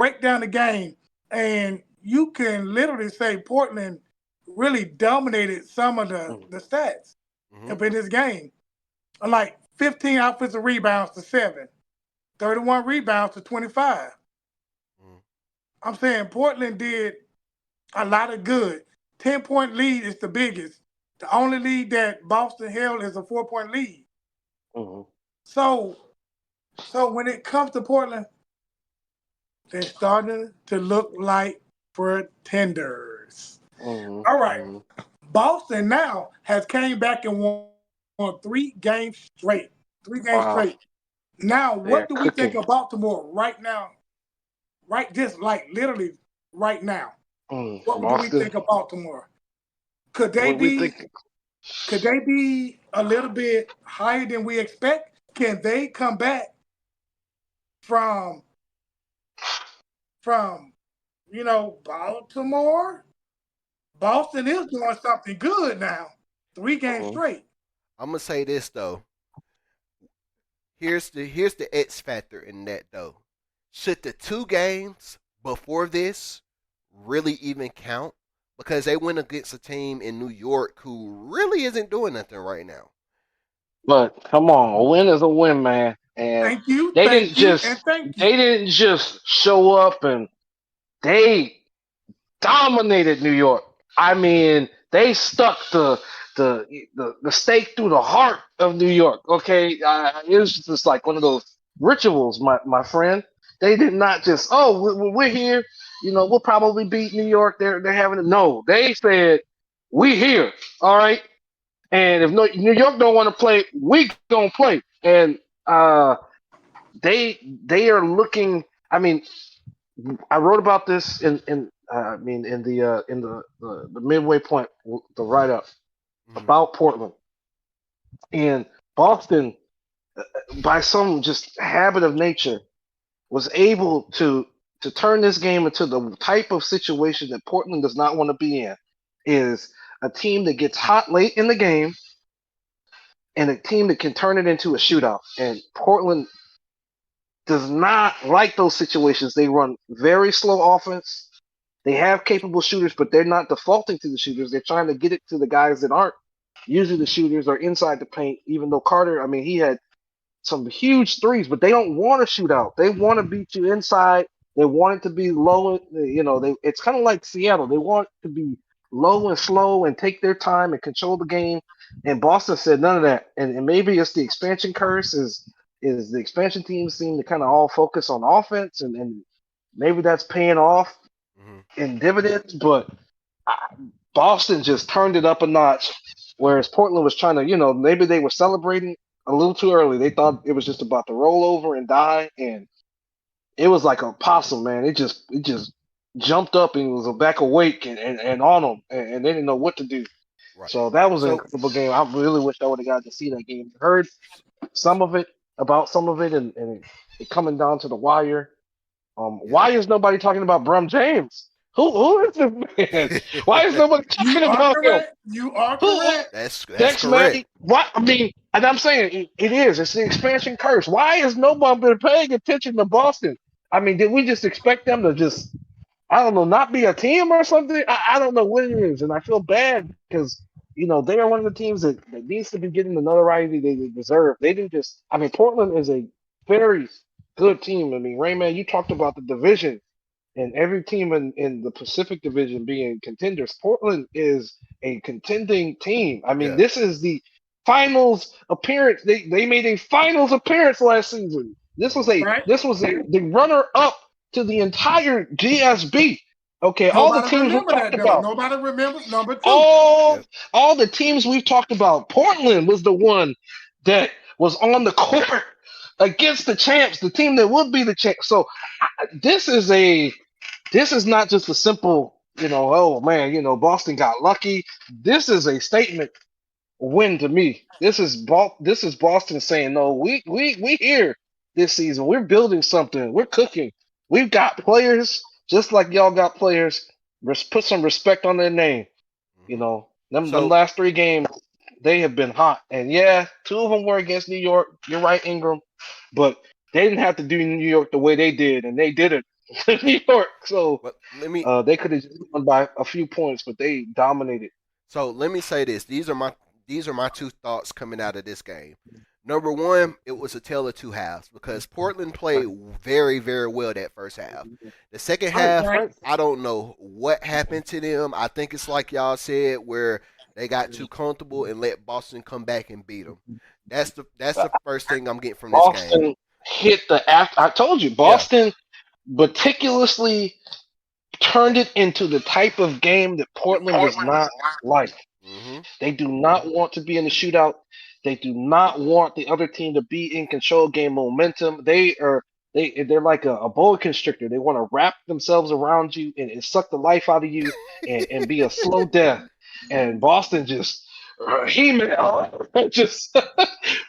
break down the game, and you can literally say Portland really dominated some of the stats Mm-hmm. up in this game. Like 15 offensive rebounds to 7, 31 rebounds to 25. Mm-hmm. I'm saying Portland did a lot of good. 10-point lead is the biggest. The only lead that Boston held is a 4-point lead. Mhm. So, so when it comes to Portland, they're starting to look like pretenders. Mhm. All right, Mhm. Boston now has came back and won 3 games straight. 3 games straight. Wow, Now, they what are do we think cooking. of Baltimore right now? Right, just like literally right now. What do we Boston. think of Baltimore? Could they What we be? think? Could they be a little bit higher than we expect? Can they come back from from Baltimore? Boston is doing something good now. 3 games Mhm. straight. I'm gonna say this though. Here's the X factor in that though. Should the 2 games before this really even count? Because they went against a team in New York who really isn't doing nothing right now. But come on, a win is a win, man. And they didn't Thank you, and just thank they you. didn't just show up and they dominated New York. I mean, they stuck the stake through the heart of New York. Okay, it was just like one of those rituals, my friend. They did not just we're here. We'll probably beat New York. They're having it. No, they said we here. All right, and if New York don't want to play, we gonna play. And uh, they are looking. I mean, I wrote about this in the midway point, the write up Mm-hmm. about Portland and Boston. By some just habit of nature, was able to turn this game into the type of situation that Portland does not want to be in. Is a team that gets hot late in the game and a team that can turn it into a shootout. And Portland does not like those situations. They run very slow offense. They have capable shooters, but they're not defaulting to the shooters. They're trying to get it to the guys that aren't usually the shooters or inside the paint. Even though Carter, I mean, he had some huge threes, but they don't want to shoot out. They want to beat you inside. They want it to be low. It's kind of like Seattle. They want to be low and slow and take their time and control the game. And Boston said none of that. And maybe it's the expansion curse is the expansion teams seem to kind of all focus on offense and maybe that's paying off Mm-hmm. in dividends. But I- Boston just turned it up a notch, whereas Portland was trying to, maybe they were celebrating a little too early. They thought it was just about to roll over and die, and it was like a possum, man. It just jumped up and was back awake and on them, and they didn't know what to do. Right. So that was an So incredible game. I really wish I would have got to see that game. Heard some of it about some of it, and it coming down to the wire. yeah. Why is nobody talking about Brum James? Who is this man? Why is nobody You talking are about him? correct. You are Who correct. That's next man? correct. What I mean, and I'm saying it is. It's the expansion curse. Why is nobody been paying attention to Boston? I mean, did we just expect them to just I don't know, not be a team or something? I don't know what it is, and I feel bad because they are one of the teams that needs to be getting the notoriety they deserve. They didn't just. I mean, Portland is a very good team. I mean, Rayman, you talked about the division and every team in the Pacific Division being contenders. Portland is a contending team. I mean, Yeah. this is the finals appearance. They made a finals appearance last season. This was Mm-hmm. a Right? this was a the runner up to the entire GSB. Okay, all the Nobody teams we remember talked that though. about, Nobody remembers number 2. all Yep. all the teams we've talked about, Portland was the one that was on the court against the champs, the team that would be the champ. So this is a this is not just a simple, oh man, Boston got lucky. This is a statement win to me. This is Boston saying, no, we here this season. We're building something. We're cooking. We've got players just like y'all got players. Put some respect on their name. Mm-hmm. Them So last 3 games, they have been hot. And yeah, 2 of them were against New York. You're right, Ingram, but they didn't have to do New York the way they did, and they did it. New York. So But let me they could have just won by a few points, but they dominated. let me say this. These are my two thoughts coming out of this game. Number one, it was a tale of two halves because Portland played Right. very, very well that first half. The second Right. half, Right. I don't know what happened to them. I think it's like y'all said, where they got too comfortable and let Boston come back and beat them. That's the first thing I'm getting from this game. Boston hit the after. I told you, Yeah. Boston meticulously turned it into the type of game that Portland does not like. Mhm. They do not want to be in the shootout. They do not want the other team to be in control, gain momentum. They're like a boa constrictor. They want to wrap themselves around you and suck the life out of you and be a slow death. And Boston just just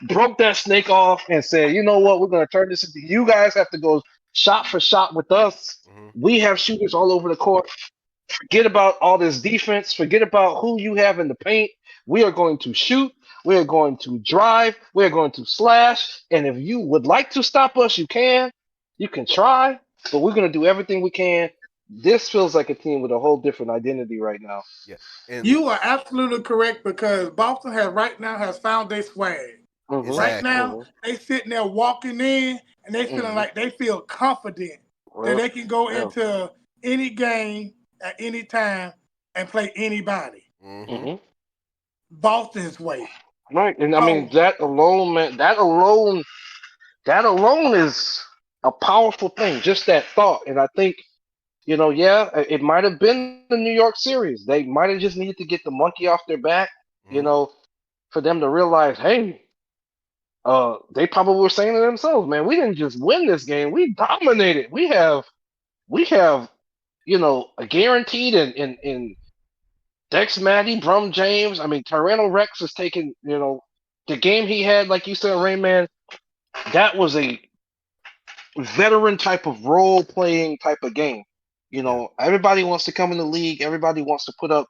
broke that snake off and said, you know what, we're gonna turn this into you guys have to go shot for shot with us. Mhm. We have shooters all over the court. Forget about all this defense. Forget about who you have in the paint. We are going to shoot. We are going to drive. We are going to slash. And if you would like to stop us, you can. You can try, but we're going to do everything we can. This feels like a team with a whole different identity right now. Yeah. And You are absolutely correct because Boston has right now has found their swag. Right Mm-hmm. exactly. now, Mm-hmm. they sitting there walking in and they feeling Mm-hmm. like they feel confident that Well, they can go yeah. into any game at any time and play anybody. Mhm. Mm-hmm. Boston's way. Right. And I mean, So that alone, man, that alone is a powerful thing. Just that thought. And I think yeah, it might have been the New York series. They might have just needed to get the monkey off their back, you Mhm. know, for them to realize, hey, they probably were saying to themselves, man, we didn't just win this game, we dominated. We have, a guaranteed in Dex Matty, Brum James. I mean, Tyranno Rex is taking, the game he had, like you said, Rain Man, that was a veteran type of role playing type of game. Yeah. Everybody wants to come in the league. Everybody wants to put up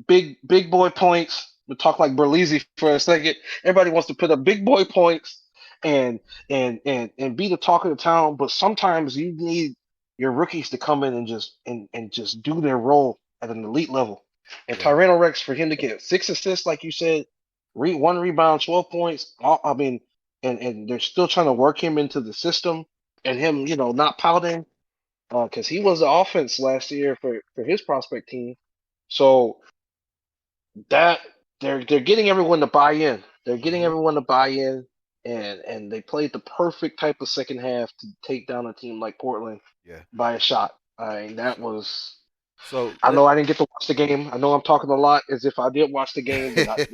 big boy points. We talk like Berlizzi for a second. Everybody wants to put up big boy points and and be the talk of the town. But sometimes you need your rookies to come in and just do their role at an elite level. And Yeah. Tyrano Rex for him to get 6 assists, like you said, one rebound, 12 points. I mean, and they're still trying to work him into the system and him, not pouting because he was the offense last year for his prospect team. So that they're getting everyone to buy in. They're getting Mhm. everyone to buy in, and they played the perfect type of second half to take down a team like Portland Yeah. by a shot. I mean, that So was. so I let know I didn't get to watch the game. I know I'm talking a lot as if I did watch the game, but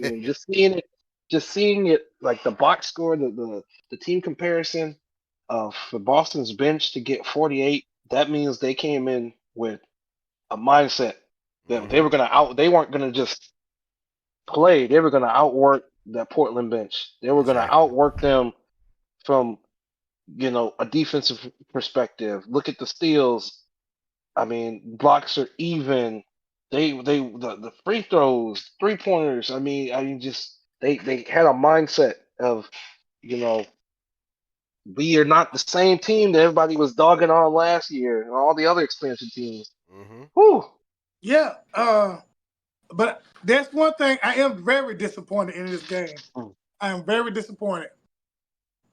just seeing it like the box score, the team comparison for Boston's bench to get 48. That means they came in with a mindset that Mhm. they weren't gonna just play. They were gonna outwork that Portland bench. They were gonna Exactly. outwork them from a defensive perspective. Look at the steals. I mean, blocks are even. The free throws, 3 pointers. I mean, just they had a mindset of you know we are not the same team that everybody was dogging on last year and all the other expansion teams. Mhm. Whew. yeah, but that's one thing I am very disappointed in this game. I am very disappointed.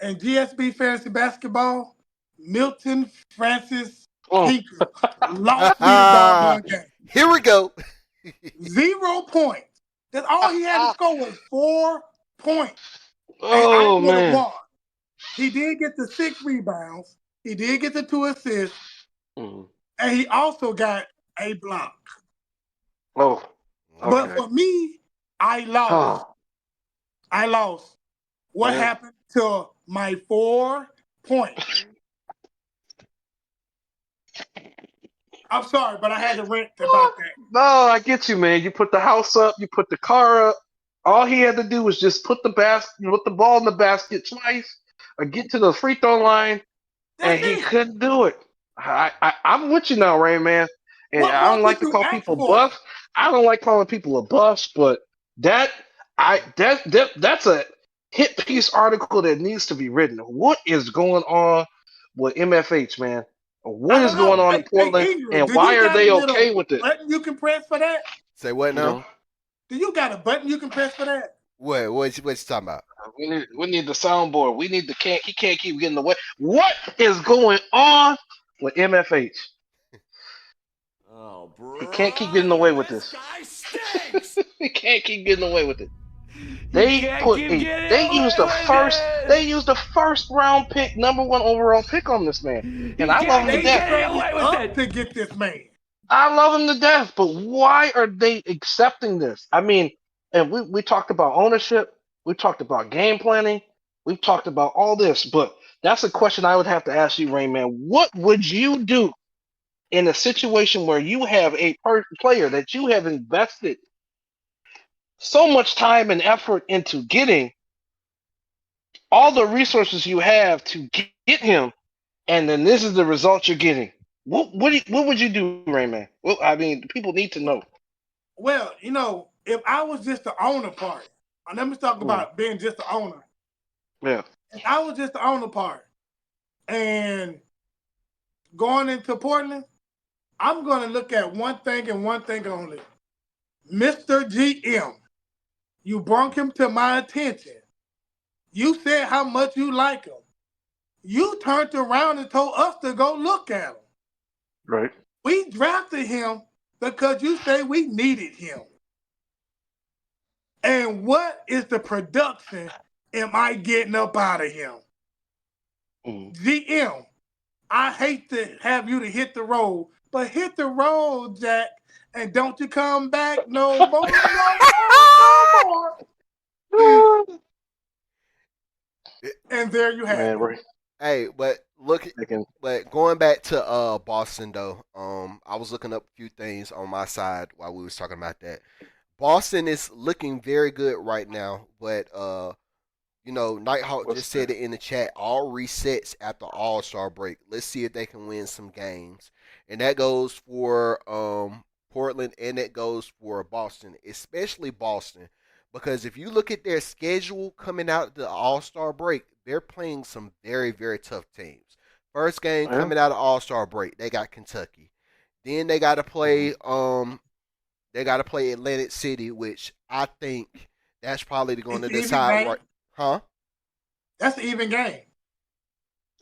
In GSB fantasy basketball, Milton Francis Mm. Tinker lost me the doggone game. Here we go. 0 points. That's all he had to score was 4 points, and I Oh would have man. won. He did get the 6 rebounds. He did get the 2 assists, Mm. and he also got a block. Oh, But okay. Mhm. for me, I lost. Oh, I lost. What man. happened to my 4 points? I'm sorry, but I had to rant about that. No, I get you, man. You put the house up, you put the car up. All he had to do was just put the ball in the basket twice, or get to the free throw line, That's and he it. couldn't do it. I'm with you now, Rain Man. And What I more don't like could to you call ask people for? bust. I don't like calling people a bust, but that that's a hit piece article that needs to be written. What is going on with MFH, man? What I is don't going know. on in Hey, Portland, Ingram, and do why you are got a they okay little with it? button you can press for that? Say what You now? know, Do you got a button you can press for that? What you talking about? we need the soundboard. We need the can't. He can't keep getting away. What is going on with MFH? Oh, He can't keep getting brother, away with this this. guy stinks. He can't keep getting away with it. He can't keep getting They away used the with first it. they used the first round pick, number one overall pick on this man, and He I love can't him to They keep death. getting traded away with up it. to get this man. I love him to death, but why are they accepting this? I mean, and we talked about ownership, we talked about game planning, we've talked about all this, but that's a question I would have to ask you, Rain Man. What would you do in a situation where you have a player that you have invested so much time and effort into getting all the resources you have to get him, and then this is the result you're getting? What would you do, Rain Man? Well, I mean, people need to know. Well, if I was just the owner part, let me talk Mm, about being just the owner. yeah. If I was just the owner part and going into Portland, I'm going to look at one thing and one thing only. Mr. GM, you brought him to my attention. You said how much you like him. You turned around and told us to go look at him. Right. We drafted him because you say we needed him. And what is the production am I getting up out of him? Mm. GM, I hate to have you to hit the road, but hit the road, Jack, and don't you come back no more, no more, no more. And there you have Man, it. right. Hey, Again. but going back to Boston though, I was looking up a few things on my side while we was talking about that. Boston is looking very good right now, but Nighthawk What's just said that? it in the chat. All resets after All Star break. Let's see if they can win some games, and that goes for Portland and that goes for Boston, especially Boston, because if you look at their schedule coming out the All Star break, they're playing some very very tough teams. First game Yeah. coming out of All Star break, they got Kentucky. Then Mhm. they got to play Atlantic City, which I think that's probably going It's to an even decide game. right, huh? That's an even game.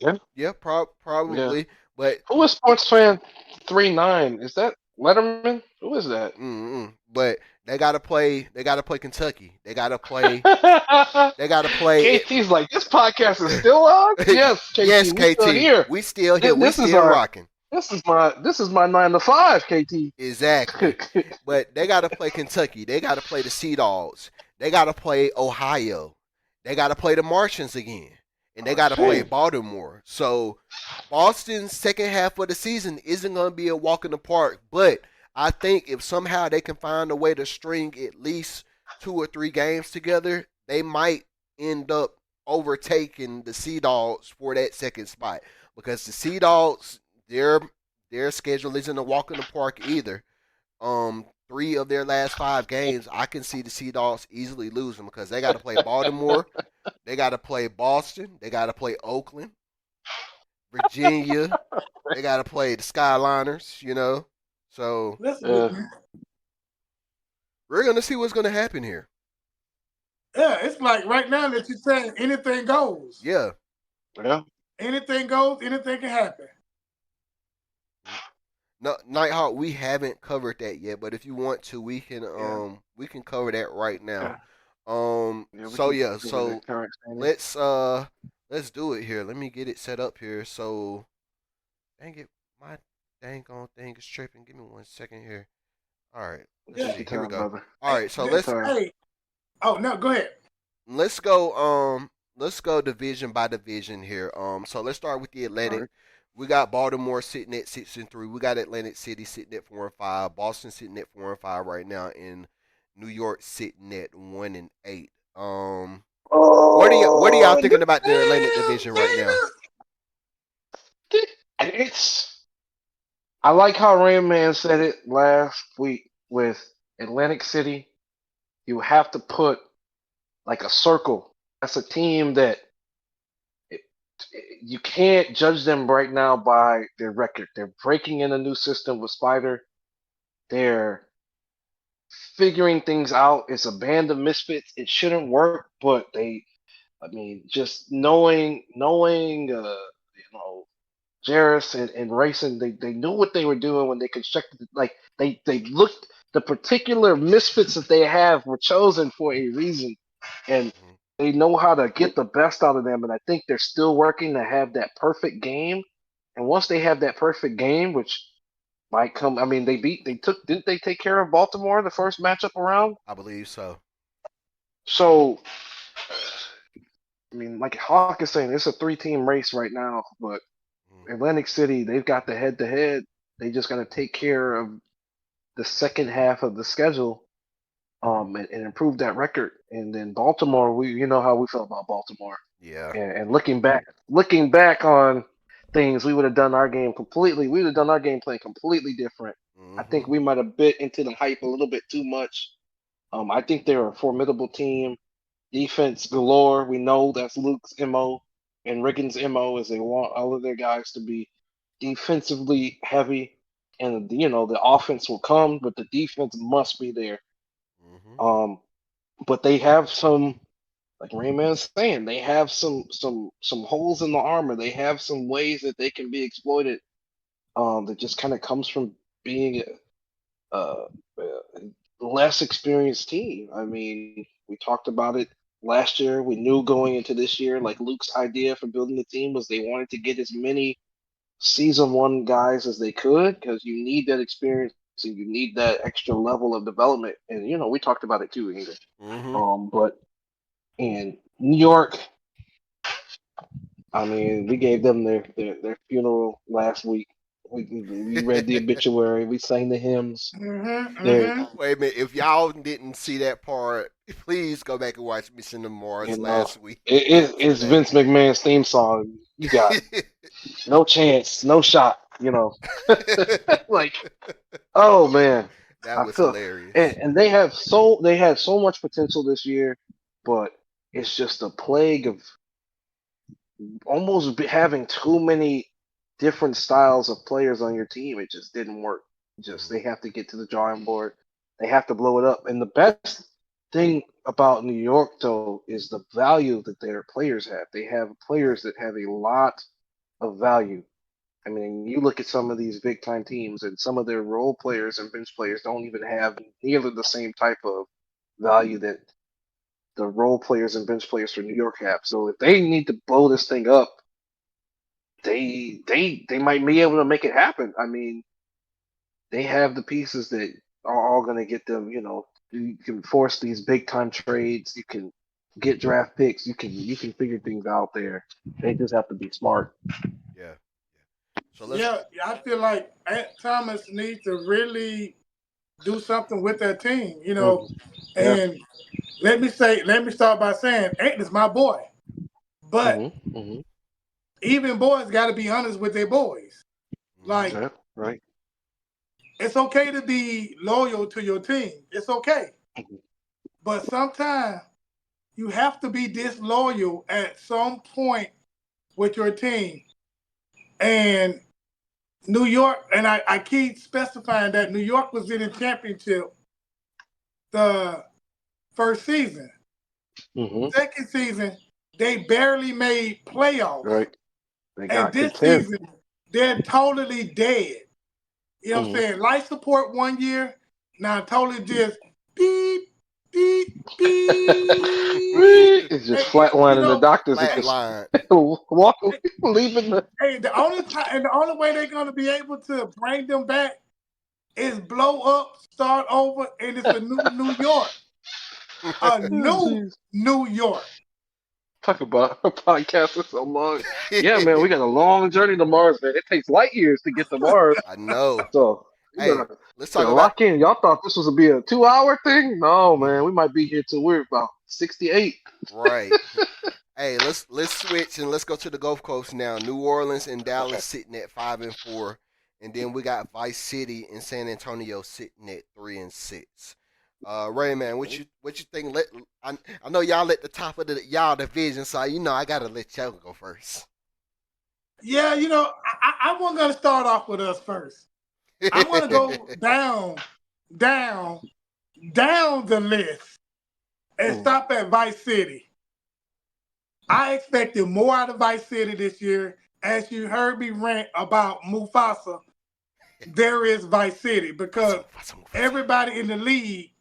Yeah. Yeah, Yeah. probably. But Who is Sports Fan 39? Is that Letterman? Who is that? but they got to play. They got to play Kentucky. They got to play. They got to play it. KT's like, this podcast is still on? Yes, KT, Yes, we still KT. here. We still here. We This is still our rocking. this is my 9 to 5, KT. Exactly. But they got to play Kentucky. They got to play the Sea Dogs. They got to play Ohio. They got to play the Martians again. And they Oh got to play shit. Baltimore. So Boston's second half of the season isn't going to be a walk in the park. But I think if somehow they can find a way to string at least 2 or 3 games together, they might end up overtaking the Sea Dogs for that second spot. Because the Sea Dogs, their schedule isn't a walk in the park either. 3 of their last 5 games, I can see the Sea Dogs easily losing because they got to play Baltimore, they got to play Boston, they got to play Oakland, Virginia, they got to play the Skyliners. So Listen to Yeah. me. we're gonna see what's gonna happen here. Yeah, it's like right now that you're saying anything goes. Yeah. Yeah. Anything goes, anything can happen. No, Nighthawk, we haven't covered that yet, but if you want to, Yeah. we can cover that right now. Yeah. Yeah. We So can yeah, go with the so current standing. let's do it here. Let me get it set up here. So dang it, my dang on thing is tripping. Give me 1 second here. All right, let's Yeah. Take see. your Here we time, go. brother. All Hey, right, so Take your this, time. hey. Oh no, go ahead. let's go let's go division by division here. So let's start with the All Atlantic. right. We got Baltimore sitting at 6-3. We got Atlantic City sitting at 4-5. Boston sitting at 4-5 right now, and New York sitting at 1-8. What are y'all Oh, thinking about the Atlantic division right now? it's. I like how Rain Man said it last week with Atlantic City. You have to put like a circle. That's a team that you can't judge them right now by their record. They're breaking in a new system with Spider. They're figuring things out. It's a band of misfits. It shouldn't work, but I mean, just Jarris and Racing, they knew what they were doing when they constructed it. Like they looked the particular misfits that they have were chosen for a reason, and Mhm. they know how to get the best out of them. And I think they're still working to have that perfect game. And once they have that perfect game, which might come, I mean, didn't they take care of Baltimore the first matchup around? I believe so. So, I mean, like Hawk is saying, it's a three-team race right now, but Mhm. Atlantic City, they've got the head-to-head. They just got to take care of the second half of the schedule, and improve that record. And then Baltimore, you know how we felt about Baltimore. Yeah. And looking back on things, we would have done our game completely. We would have done our game plan completely different. I think Mhm. we might have bit into the hype a little bit too much. I think they're a formidable team. Defense galore. We know that's Luke's MO and Riggins' MO is they want all of their guys to be defensively heavy, and the offense will come, but the defense must be there. Mhm. Um, but they have some, like Rayman's saying, they have some holes in the armor. They have some ways that they can be exploited. That just kind of comes from being a less experienced team. I mean, we talked about it last year. We knew going into this year, like Luke's idea for building the team was they wanted to get as many season one guys as they could because you need that experience and you need that extra level of development. And we talked about it too, Ingrid. Mhm. But in New York, I mean, we gave them their funeral last week. We read the obituary. We sang the hymns. Mm-hmm. They're Mm-hmm. Wait a minute. If y'all didn't see that part, please go back and watch Mission to You Mars know, last week for it's that. Vince McMahon's theme song. You got no chance, no shot. Like, oh man, That I was feel, and, hilarious. and they had so much potential this year, but it's just a plague of almost having too many different styles of players on your team. It just didn't work. Just Mhm. they have to get to the drawing board. They have to blow it up. And the best thing about New York though is the value that their players have. They have players Right. that have a lot of value. I mean, you look at some of these big time teams and some of their role players and bench players don't even have nearly the same type of value that the role players and bench players for New York have. So if they need to blow this thing up, they might be able to make it happen. I mean, they have the pieces that are all going to get them. You can force these big time trades. You can get draft picks. You can figure things out there. They just have to be smart. Yeah. So let's. Yeah, I feel like Ant Thomas needs to really do something with that team, Hmm. Yeah. And let me start by saying, Ant is my boy. But Hmm. Hmm. even boys got to be honest with their boys. Mhm. Like, Yeah. Right. it's okay to be loyal to your team. It's okay. Hmm. But sometimes you have to be disloyal at some point with your team. And New York, and I keep specifying that New York was in the championship the first season. Hmm. Second season, they barely made playoffs. Right. They And got this content. season, they're totally dead. You know what I'm Hmm. saying? Life support one year, now totally just beep, beep, beep. It's just And, you flatlining. The know, doctors are Flat just line. walking, leaving the. hey, the only time and the only way they're gonna be able to bring them back is blow up, start over, and it's a new New York. A Oh, new jeez. New York. Talk about a podcast for so long. Yeah, man, we got a long journey to Mars, man. It takes light years to get to Mars. I know. So you Hey, better, let's talk better about. lock in. Y'all thought this was to be a 2 hour thing? No, man. We might be here till we're about 68. Right. Hey, let's switch and let's go to the Gulf Coast now. New Orleans and Okay. Dallas sitting at 5-4, and then we got Vice City and San Antonio sitting at 3-6. Ray man, what you think? I know y'all at the top of the y'all division, so I gotta let y'all go first. Yeah, I wasn't gonna start off with us first. I'm gonna go down, down the list and Mm. stop at Vice City. I expected more out of Vice City this year. As you heard me rant about Mufasa, there is Vice City because Mufasa. everybody in the league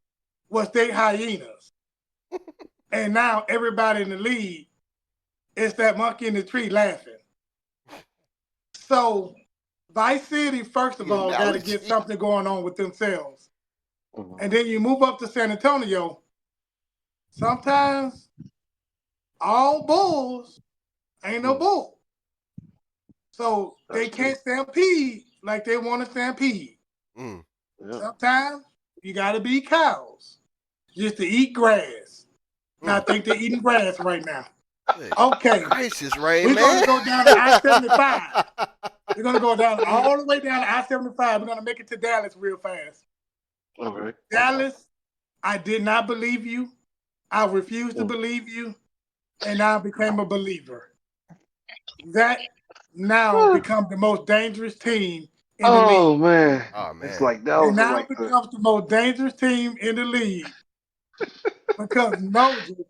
was they hyenas. And now everybody in the league is that monkey in the tree laughing. So Vice City, first of The all, got to get analogy. something going on with themselves. Mm. And then you move up to San Antonio. Sometimes all bulls ain't no Mm. bull. So they That's true. can't stampede like they want to stampede. Mm. Yeah. Sometimes you got to be cows just to eat grass. And I Mm. think they're eating grass right now. Good Okay, gracious, Rain we're going Man. to go down to I-75. We're going to go down all the way down to I-75. We're going to make it to Dallas real fast. Okay. Dallas, I did not believe you. I refused to Mm. believe you. And I became a believer. That now Ah. becomes the most dangerous team in the Oh league. man, Oh it's man. like that It was now like the becomes the most dangerous team in the league because Noja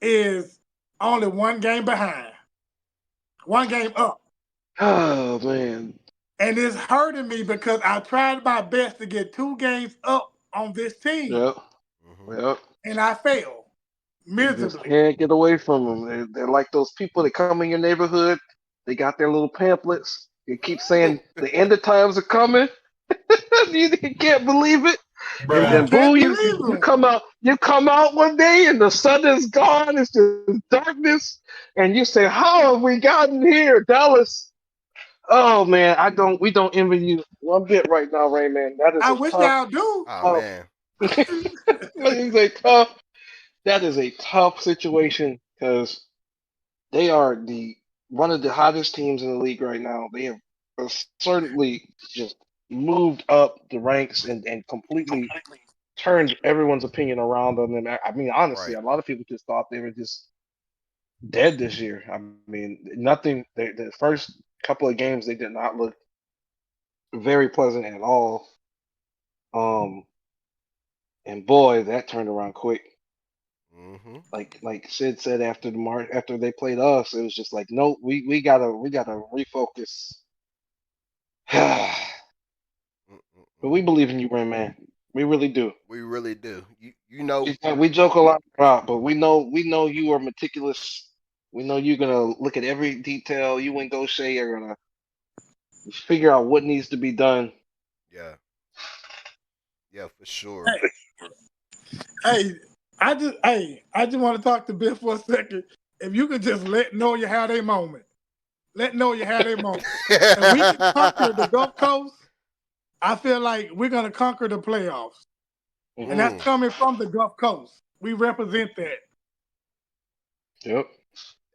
is only one game behind, one game up. oh man. And it's hurting me because I tried my best to get 2 games up on this team, Yep. Mm-hmm. Yep. and I failed You just miserably. can't get away from them. They're like those people that come in your neighborhood. They got their little pamphlets. They keep saying the end of times are coming. You can't believe it. And You then Bruh. can't boom, believe you them. come out. You come out one day and the sun is gone. It's just darkness, and you say, "How have we gotten here, Dallas?" Oh man, I don't. We don't envy you one bit right now, Rayman. That is I a wish tough, y'all do. Oh tough. man. That is a tough. That is a tough situation because they are the one of the hottest teams in the league right now. They have certainly just moved up the ranks and completely turned everyone's opinion around on them. I mean, honestly, Right. a lot of people just thought they were just dead this year. I mean, nothing. The first couple of games they did not look very pleasant at all. Um, and boy, that turned around quick. Mm-hmm. Like Sid said after the mark after they played us, it was just like, nope, we gotta refocus. But Mm-mm-mm. we believe in you, Rain Man. We really do. We really do. You know. We joke a lot about, but we know you are meticulous. We know you're gonna look at every detail. You and Goshe are gonna figure out what needs to be done. Yeah. Yeah, for sure. Hey, I just want to talk to Bill for a second. If you could just let know you had a moment, let know you had a moment. If we can conquer the Gulf Coast, I feel like we're gonna conquer the playoffs, and Hmm. mm. that's coming from the Gulf Coast. We represent that. Yep.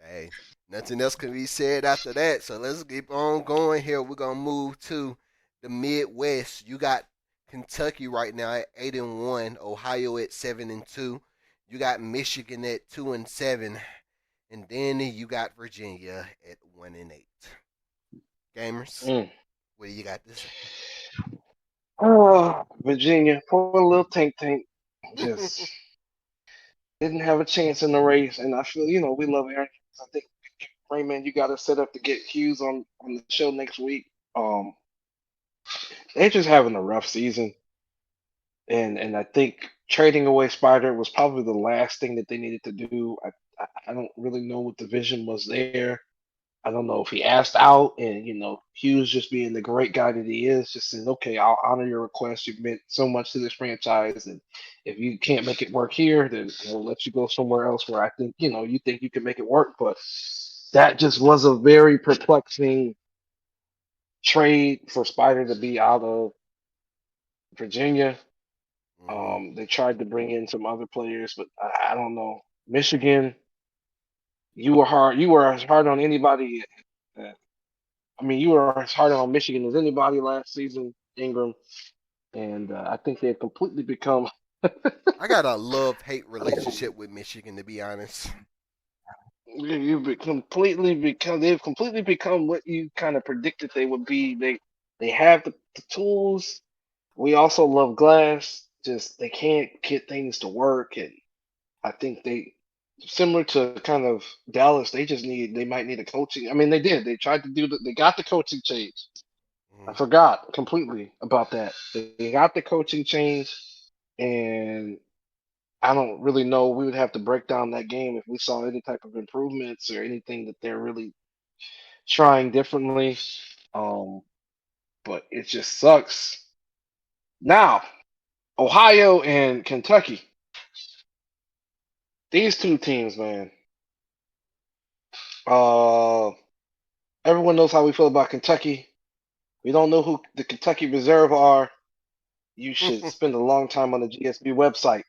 Hey, nothing else can be said after that. So let's keep on going here. We're gonna move to the Midwest. You got Kentucky right now at 8-1, Ohio at 7-2. You got Michigan at 2-7, and then you got Virginia at 1-8. Gamers, Mm. what do you got to say? Oh, Virginia, poor little Tank Tank, just didn't have a chance in the race. And I feel, we love Aaron. I think Raymond, you got to set up to get Hughes on the show next week. They're just having a rough season, and I think trading away Spider was probably the last thing that they needed to do. I don't really know what the vision was there. I don't know if he asked out, and Hughes just being the great guy that he is, just said, "Okay, I'll honor your request. You've meant so much to this franchise, and if you can't make it work here, then we'll let you go somewhere else where I think you think you can make it work." But that just was a very perplexing trade for Spider to be out of Virginia. Mm-hmm. They tried to bring in some other players, but I don't know. Michigan, you were hard. You were as hard on anybody. uh, I mean, you were as hard on Michigan as anybody last season, Ingram, and I think they've completely become. I got a love hate relationship with Michigan, to be honest. they've completely become what you kind of predicted they would be. They have the tools. We also love Glass. Just they can't get things to work, and I think they similar to kind of Dallas. They might need a coaching. I mean, they did. They tried to they got the coaching change. I Mhm. forgot completely about that. They got the coaching change, and I don't really know. We would have to break down that game if we saw any type of improvements or anything that they're really trying differently. Um, but it just sucks. Now, Ohio and Kentucky. These two teams, man. Uh, Everyone knows how we feel about Kentucky. We don't know who the Kentucky Reserve are. You should spend a long time on the GSB website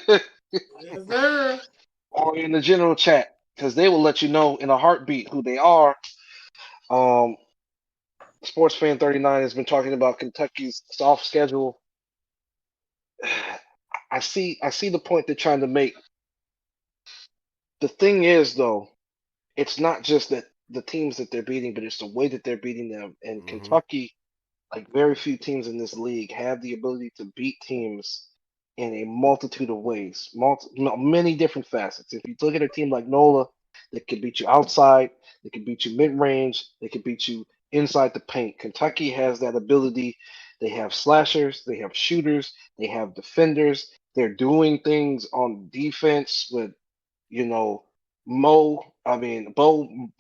Yes, sir. or in the general chat because they will let you know in a heartbeat who they are. Um, Sports Fan 39 has been talking about Kentucky's soft schedule. I see the point they're trying to make. The thing is, though, it's not just that the teams that they're beating, but it's the way that they're beating them. And Mhm. Kentucky, like very few teams in this league, have the ability to beat teams in a multitude of ways, many different facets. If you look at a team like NOLA, they could beat you outside, they could beat you mid-range, they could beat you inside the paint. Kentucky has that ability. They have slashers, they have shooters, they have defenders. They're doing things on defense with you know, Bo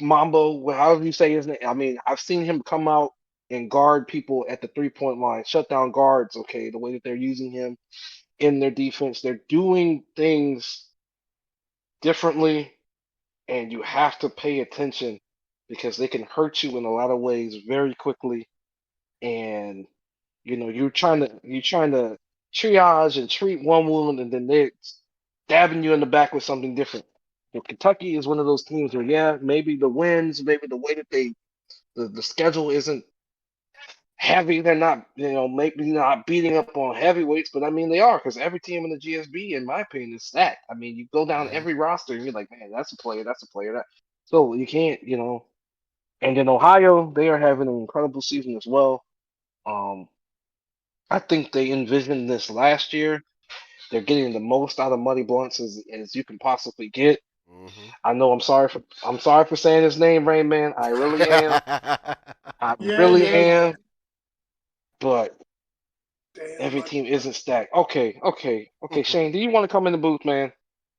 Mambo, however you say his name. I mean, I've seen him come out and guard people at the 3-point line, shut down guards, okay, the way that they're using him in their defense. They're doing things differently, and you have to pay attention because they can hurt you in a lot of ways very quickly. And you're trying to triage and treat one wound, and then they're stabbing you in the back with something different. And Kentucky is one of those teams where, yeah, maybe the wins, maybe the way that the schedule isn't heavy. They're not, maybe not beating up on heavyweights, but I mean they are because every team in the GSB, in my opinion, is stacked. I mean, you go down Mhm. every roster and you're like, man, that's a player, that's a player, that. So you can't. And then Ohio, they are having an incredible season as well. Um, I think they envisioned this last year. They're getting the most out of Muddy Blunts as you can possibly get. Mhm. I know I'm sorry for saying his name, Rain Man. I really am. I Yeah, really yeah. am. But Damn, every buddy. team isn't stacked. Okay. Shane, do you want to come in the booth, man?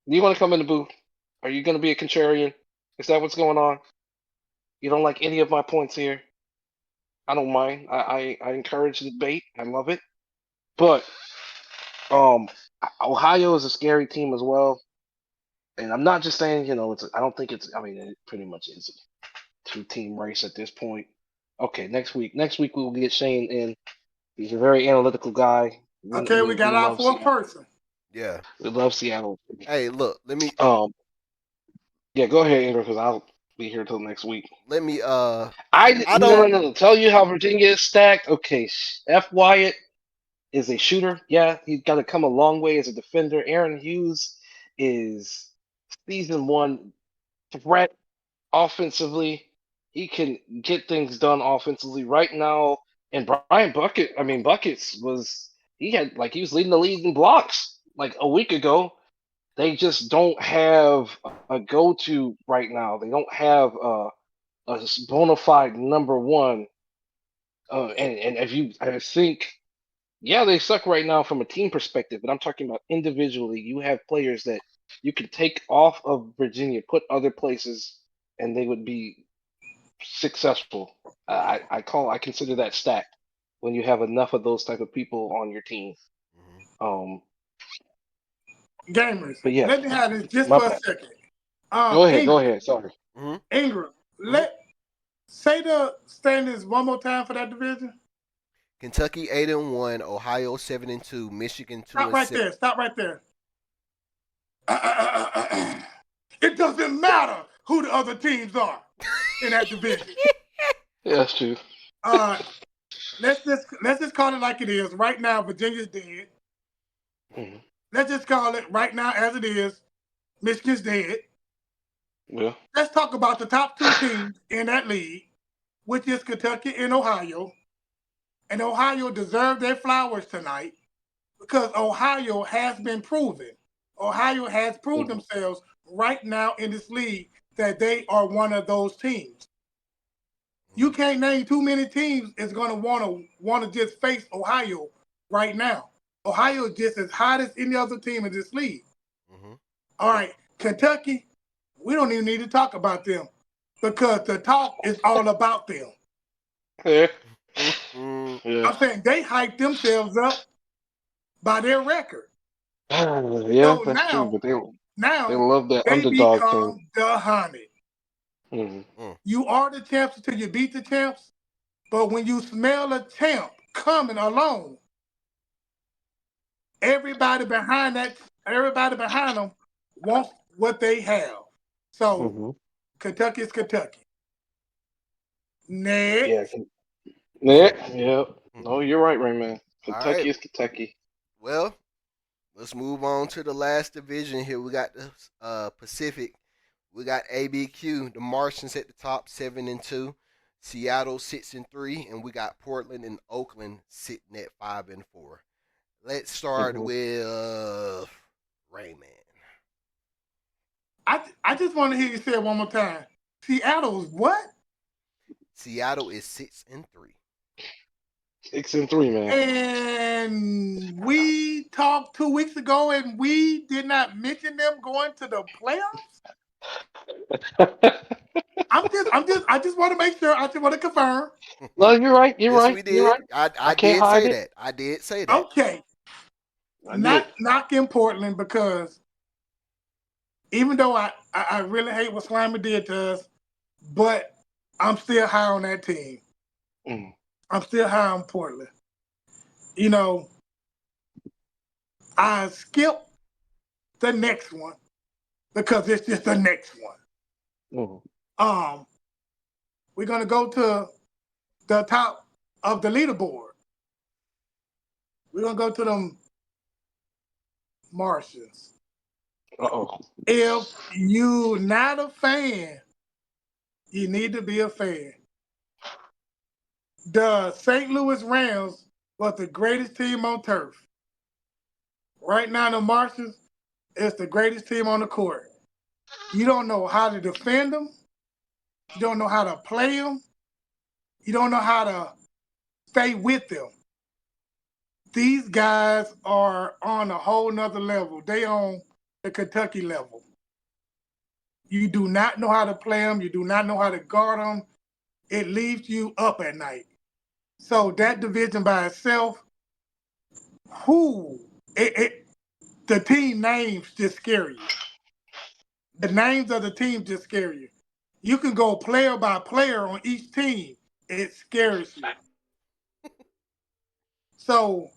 Do you want to come in the booth? Are you gonna be a contrarian? Is that what's going on? You don't like any of my points here? I don't mind. I encourage the debate. I love it. But um, Ohio is a scary team as well. And I'm not just saying, I don't think I mean, it pretty much is a two-team race at this point. Okay, next week we will get Shane in. He's a very analytical guy. We Okay, we we, got we our love fourth Seattle. person. Yeah. We love Seattle. Hey, look. Um, yeah, go ahead, Andrew, because I'll be here till next week. Let me. I I no no don't. no no. Tell you how Virginia is stacked. Okay, F. Wyatt is a shooter. Yeah, he's got to come a long way as a defender. Aaron Hughes is season one threat offensively. He can get things done offensively right now. And Brian Buckets he was leading the league in blocks like a week ago. They just don't have a go-to right now. They don't have a bona fide number one. And if you, I think, yeah, they suck right now from a team perspective. But I'm talking about individually. You have players that you could take off of Virginia, put other places, and they would be successful. I consider that stacked when you have enough of those type of people on your team. Mhm. Um, Gamers, but yeah, let me have this just my for a bad. second. Go Ingram, ahead. Sorry. Mhm. Ingram, Mhm. say the standings one more time for that division. Kentucky 8-1, Ohio 7-2, Michigan two Stop and right six. there. Stop right there. It doesn't matter who the other teams are in that division. Yeah, that's true. Uh, let's just call it like it is. Right now, Virginia's dead. Mhm. Let's just call it right now as it is. Michigan's dead. Yeah. Let's talk about the top two teams in that league, which is Kentucky and Ohio. And Ohio deserved their flowers tonight because Ohio has been proven. Ohio has proved Mm-hmm. themselves right now in this league that they are one of those teams. You can't name too many teams that's going to want to just face Ohio right now. Ohio is just as hot as any other team in this league. Mm-hmm. All right, Kentucky, we don't even need to talk about them because the talk is all about them. Yeah. Mm-hmm. Yeah. I'm saying they hyped themselves up by their record. Yeah, So that's true. now, But they now love that they underdog thing. become the honey. Mm-hmm. You are the champs until you beat the champs, but when you smell a champ coming along, everybody behind everybody behind them wants what they have. So Mm-hmm. Kentucky is Kentucky. Yeah. Next, Yeah. Yeah. No, you're right, Rayman. All right. Kentucky is Kentucky. Well, let's move on to the last division here. We got the Pacific. We got ABQ, the Martians at the top, 7-2. Seattle 6-3, and we got Portland and Oakland sitting at 5-4. Let's start Mm-hmm. with Rayman. I just want to hear you say it one more time. Seattle's what? Seattle is 6-3. 6-3, man. And we talked 2 weeks ago, and we did not mention them going to the playoffs. I just want to make sure. I just want to confirm. No, you're right. You're Yes, right. we You're did. right. I I can't did hide say it. that. I did say that. Okay, I did. not in Portland because even though I really hate what Slimer did to us, but I'm still high on that team. Mm. I'm still high on Portland. You know, I skip the next one because it's just the next one. Mm. Um, we're gonna go to the top of the leaderboard. We're gonna go to them Martians. Uh-oh. If you not a fan, you need to be a fan. The St. Louis Rams was the greatest team on turf. Right now, the Martians is the greatest team on the court. You don't know how to defend them. You don't know how to play them. You don't know how to stay with them. These guys are on a whole nother level. They on the Kentucky level. You do not know how to play them. You do not know how to guard them. It leaves you up at night. So that division by itself, who the team names just scare you. The names of the team just scare you. You can go player by player on each team. It scares you. So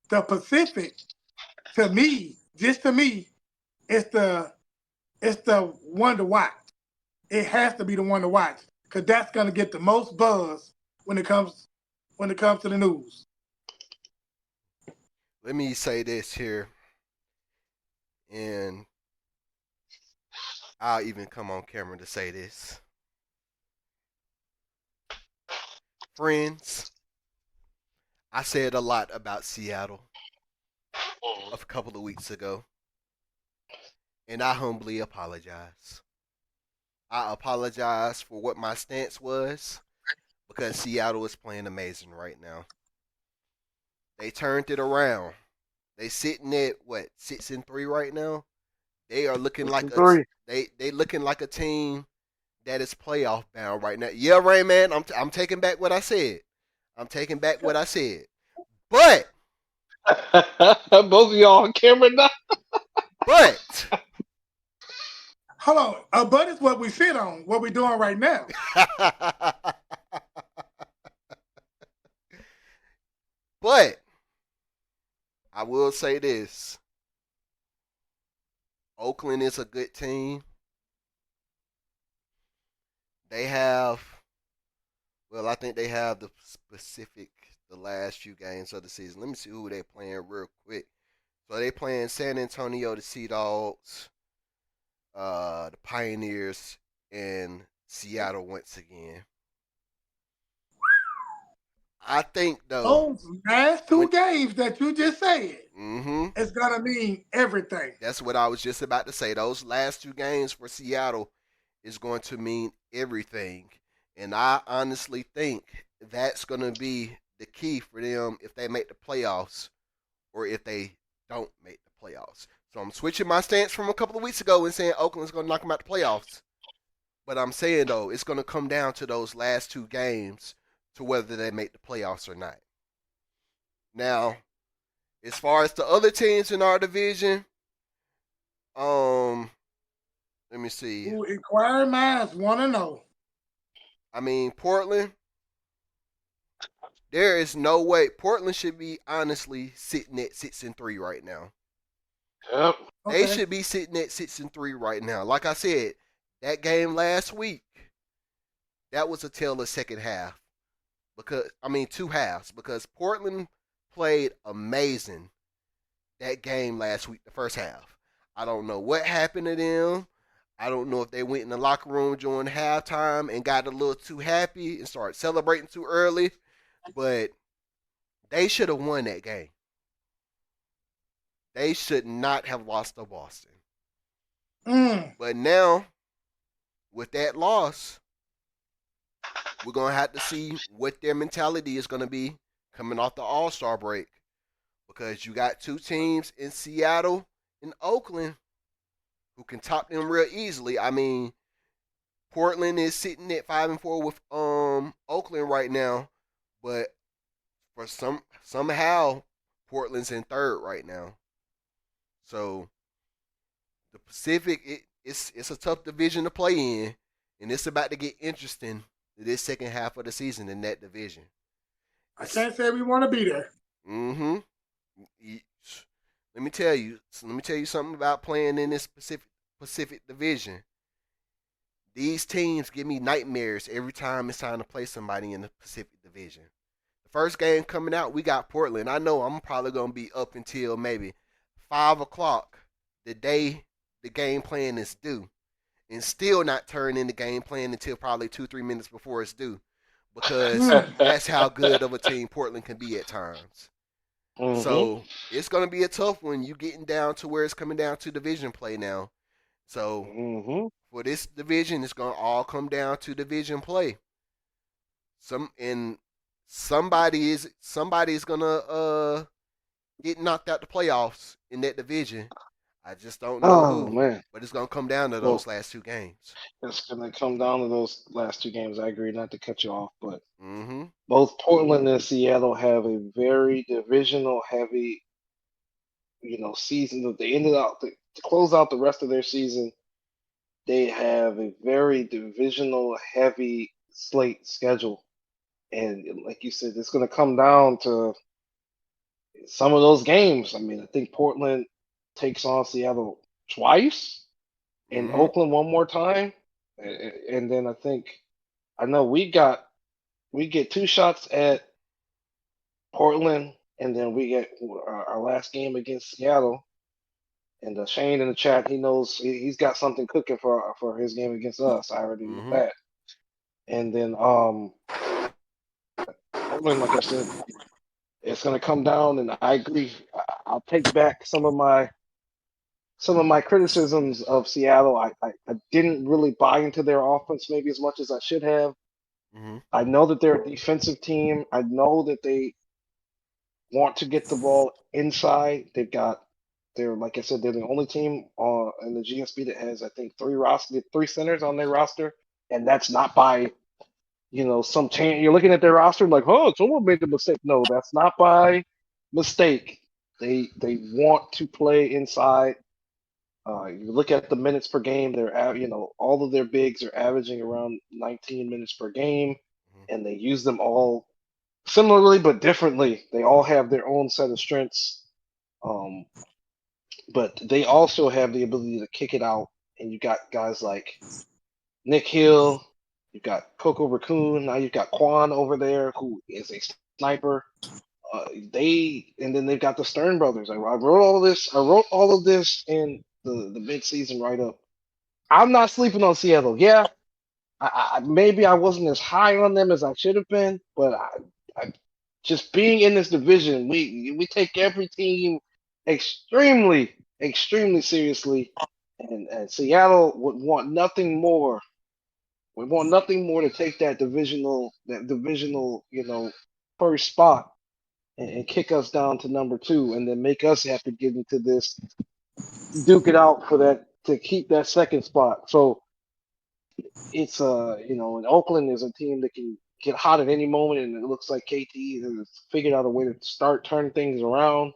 the Pacific, to me, just to me, it's the one to watch. It has to be the one to watch because that's gonna get the most buzz when it comes to the news. Let me say this here, and I'll even come on camera to say this. Friends, I said a lot about Seattle a couple of weeks ago, and I humbly apologize. I apologize for what my stance was because Seattle is playing amazing right now. They turned it around. They sitting at what 6-3 right now. They are looking like a 6-3. they looking like a team that is playoff bound right now. Yeah, Rain Man, I'm taking back what I said. I'm taking back what I said. But Both of y'all on camera now. but Hold on, but it's what we sit on, what we're doing right now. but I will say this. Oakland is a good team. They have I think they have the last few games of the season. Let me see who they playing real quick. So they playing San Antonio, the Sea Dogs. the Pioneers in Seattle once again. I think though Those last two when games that you just said, mm-hmm, it's gonna mean everything. that's what I was just about to say. Those last two games for Seattle is going to mean everything. And I honestly think that's going to be the key for them if they make the playoffs or if they don't make the playoffs. So I'm switching my stance from a couple of weeks ago and saying Oakland's going to knock them out the playoffs. But I'm saying, though, it's going to come down to those last two games to whether they make the playoffs or not. Now, as far as the other teams in our division, um, let me see. Who inquiring minds want to know. I mean, Portland, there is no way. Portland should be honestly sitting at 6-3 right now. Yep. They Okay. should be sitting at 6-3 right now. Like I said, that game last week, that was a tale of second half. Because I mean 2 halves. Because Portland played amazing that game last week, the first half. I don't know what happened to them. I don't know if they went in the locker room during halftime and got a little too happy and started celebrating too early. But they should have won that game. They should not have lost to Boston. But now, with that loss, we're going to have to see what their mentality is going to be coming off the All-Star break. Because you got two teams in Seattle and Oakland who can top them real easily. I mean, Portland is sitting at 5-4 with Oakland right now, but for somehow Portland's in third right now. So the Pacific, it's a tough division to play in, and it's about to get interesting this second half of the season in that division. I can't say we want to be there. Mm-hmm. Let me tell you. Let me tell you something about playing in this Pacific division. These teams give me nightmares every time it's time to play somebody in the Pacific division. The first game coming out, we got Portland. I know I'm probably gonna be up until maybe 5 o'clock the day the game plan is due, and still not turn in the game plan until probably 2-3 minutes before it's due, because that's how good of a team Portland can be at times. Mm-hmm. So it's gonna be a tough one. You getting down to where it's coming down to division play now. So Mm-hmm. for this division, it's gonna all come down to division play. Somebody's gonna get knocked out the playoffs in that division. I just don't know Oh who, man. but it's gonna come down to Well, those last two games. it's gonna come down to those last two games. I agree, not to cut you off, but Mm-hmm. both Portland and Seattle have a very divisional heavy, season that they ended out to close out the rest of their season. They have a very divisional heavy slate schedule. And like you said, it's going to come down to some of those games. I mean, I think Portland takes on Seattle twice and Mm-hmm. Oakland one more time. And then I know we get two shots at Portland, and then we get our last game against Seattle. And Shane in the chat, he knows he's got something cooking for his game against us. I already know Mm-hmm. that. And then Portland, like I said, it's going to come down, and I agree. I'll take back some of my criticisms of Seattle. I didn't really buy into their offense maybe as much as I should have. Mm-hmm. I know that they're a defensive team. I know that they want to get the ball inside. They're like I said, they're the only team in the GSB that has I think three centers on their roster, and that's not by some change. You're looking at their roster like, oh, someone made a mistake. No, that's not by mistake. They want to play inside. You look at the minutes per game. All of their bigs are averaging around 19 minutes per game, and they use them all similarly but differently. They all have their own set of strengths, but they also have the ability to kick it out. And you got guys like Nick Hill, you've got Coco Raccoon, now you've got Quan over there who is a sniper. And then they've got the Stern brothers. I wrote all of this. I wrote all of this in the mid-season write-up. I'm not sleeping on Seattle. Yeah, maybe I wasn't as high on them as I should have been, but I just being in this division, we take every team extremely seriously, and Seattle would want nothing more. We want nothing more to take that divisional, first spot and kick us down to number two, and then make us have to get into this duke it out for that to keep that second spot. So it's and Oakland is a team that can get hot at any moment, and it looks like KT has figured out a way to start turning things around.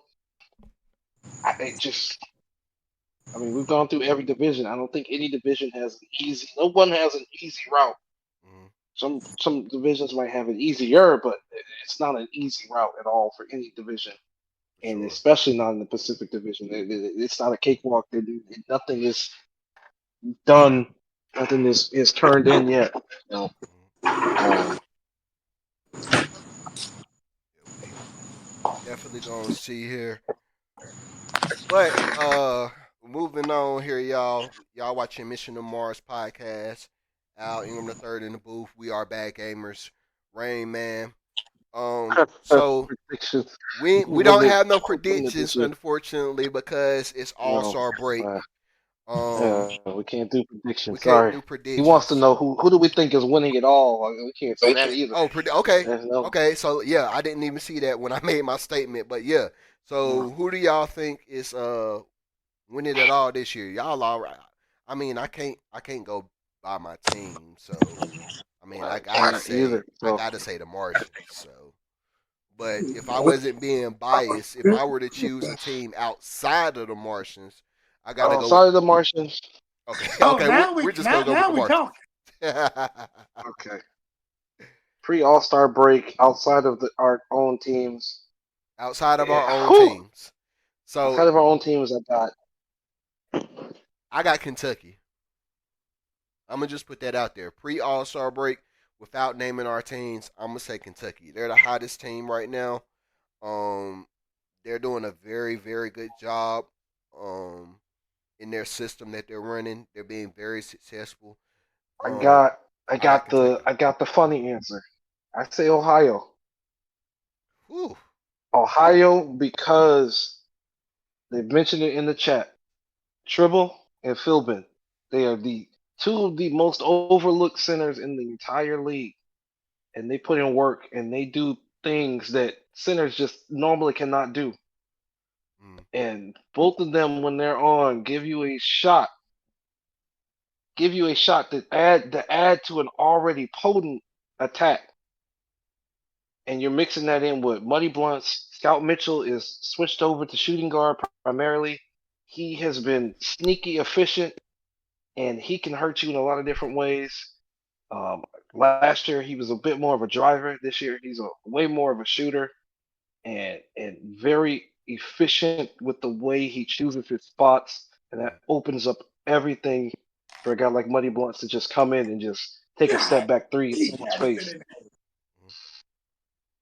It just, I mean, we've gone through every division. I don't think any division has an easy. No one has an easy route. Mm-hmm. Some divisions might have it easier, but it's not an easy route at all for any division, For and sure. especially not in the Pacific Division. It's not a cakewalk. Nothing is done. Nothing is turned in yet. You know? Um, Yeah, we definitely gonna see here. But moving on here, y'all. Y'all watching Mission to Mars podcast. Al Ingram the third in the booth. We are bad gamers. Rain Man. So predictions. we Was don't it have no hoping that this predictions, year? unfortunately, because it's All No. Star break. Uh, Um, we can't do predictions. we can't Sorry. do He wants to predictions. know who do we think is winning it all. We can't say that either. Oh, okay, No, okay. So yeah, I didn't even see that when I made my statement, but yeah. no. So who do y'all think is winning it all this year? Y'all all right? I mean, I can't go by my team, so I mean, I can't either. I So gotta say the Martians. So, but if I wasn't being biased, if I were to choose a team outside of the Martians, I gotta go with. outside of the Martians, Okay, Oh, okay, now we're we just gonna now go with now the we Martians. talking. okay. Pre All Star break, outside of our own teams. Outside of our Yeah, own whew. teams. So Outside of our own teams, I got. I got Kentucky. I'm gonna just put that out there. Pre All Star break, without naming our teams, I'm gonna say Kentucky. They're the hottest team right now. Um, they're doing a very, very good job. Um, in their system that they're running, they're being very successful. I Um, got. I I got got the. Kentucky. I got the funny answer. I say Ohio. Whew. Ohio because they mentioned it in the chat. Tribble and Philbin. They are the two of the most overlooked centers in the entire league, and they put in work and they do things that centers just normally cannot do. Mm, And both of them, when they're on, give you a shot to add to an already potent attack. And you're mixing that in with Muddy Blunts. Scout Mitchell is switched over to shooting guard primarily. He has been sneaky efficient, and he can hurt you in a lot of different ways. Last year he was a bit more of a driver. This year he's way more of a shooter, and very efficient with the way he chooses his spots, and that mm, opens up everything for a guy like Muddy Blunts to just come in and just take a step God, back three in he someone's got it face. in mm.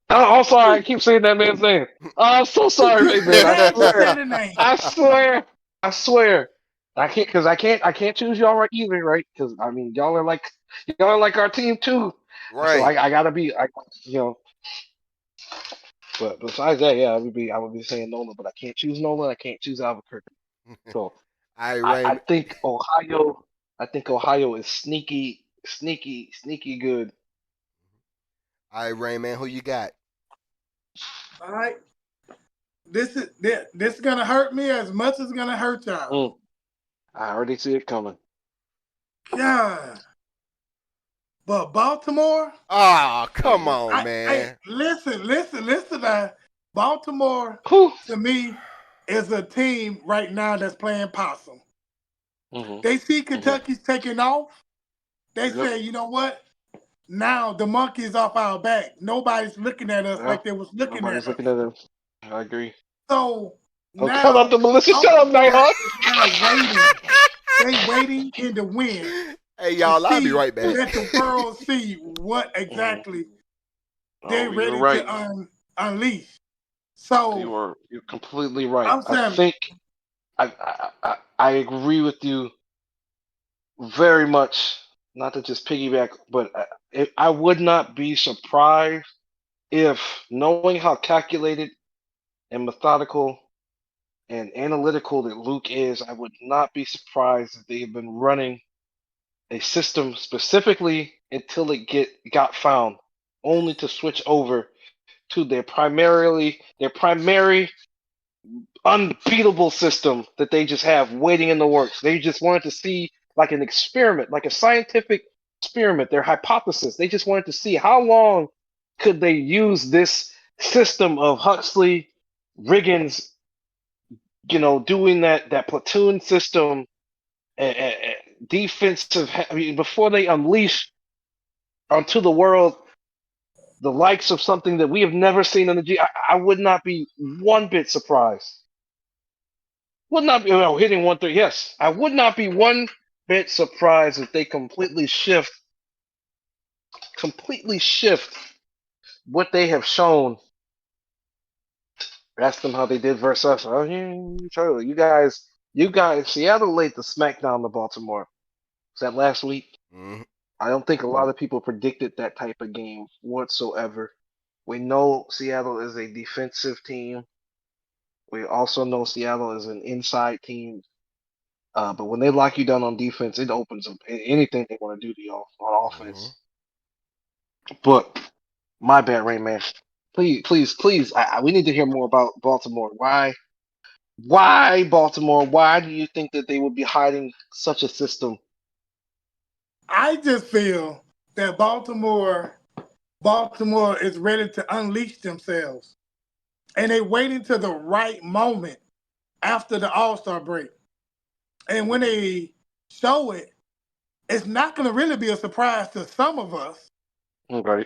I'm sorry, I keep saying that man's name. I'm so there. sorry, right, man. I Glad you swear, said the name. I swear, I swear. I can't choose y'all right either, right? Because I mean, y'all are like our team too. So Right. I gotta be, you know. But besides that, yeah, I would be saying Nolan, but I can't choose Nolan. I can't choose Albuquerque. So I I, I Raymond. think Ohio. I think Ohio is sneaky good. I Raymond. Who you got? All right. This is gonna hurt me as much as it's gonna hurt y'all. Mm, I already see it coming. God. But Baltimore, Ah, oh, come on, I man. listen now. Baltimore Whew. to me is a team right now that's playing possum. Hmm. They see Hmm. Kentucky's taking off. They Yep. say, you know what? Now the monkey's off our back. Nobody's looking at us Yeah. like they was looking at Nobody's us. looking at him. I agree. So Oh, cut up now the Melissa. Shut up, Baltimore Nighthawk. is now waiting. They waiting in the wind Hey, to y'all, I'll be see, right back. let the world see what Mhm. exactly they're Oh, you're ready right. to unleash. So You're completely right. I'm I saying, think I agree with you very much, not to just piggyback, but I would not be surprised if, knowing how calculated and methodical and analytical that Luke is, I would not be surprised if they have been running a system specifically until it got found, only to switch over to their primary unbeatable system that they just have waiting in the works. They just wanted to see like an experiment, like a scientific experiment, their hypothesis. They just wanted to see how long could they use this system of Huxley, Riggins, doing that platoon system, defensive. I mean, before they unleash onto the world the likes of something that we have never seen in the G. I would not be one bit surprised. Would not be hitting 1-3. Yes, I would not be one bit surprised if they completely shift what they have shown. Ask them how they did versus us. Oh, yeah, you guys, Seattle laid the smackdown to Baltimore. Was that last week? Mhm. I don't think a lot of people predicted that type of game whatsoever. We know Seattle is a defensive team. We also know Seattle is an inside team. But when they lock you down on defense, it opens up anything they want to do to y'all on Mhm. offense. But my bad, Rain Man. Please, please, please. We need to hear more about Baltimore. Why? Why Baltimore? Why do you think that they would be hiding such a system? I just feel that Baltimore is ready to unleash themselves, and they waiting to the right moment after the All Star break. And when they show it, it's not going to really be a surprise to some of us. Okay.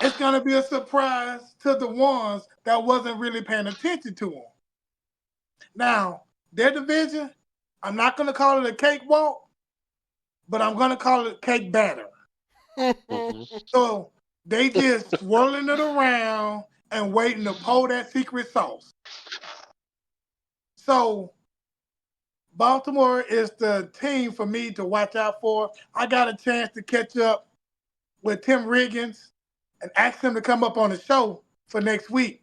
It's going to be a surprise to the ones that wasn't really paying attention to them. Now, their division, I'm not going to call it a cakewalk, but I'm going to call it cake batter. Hmm. So they just swirling it around and waiting to pour that secret sauce. So Baltimore is the team for me to watch out for. I got a chance to catch up with Tim Riggins and ask him to come up on the show for next week.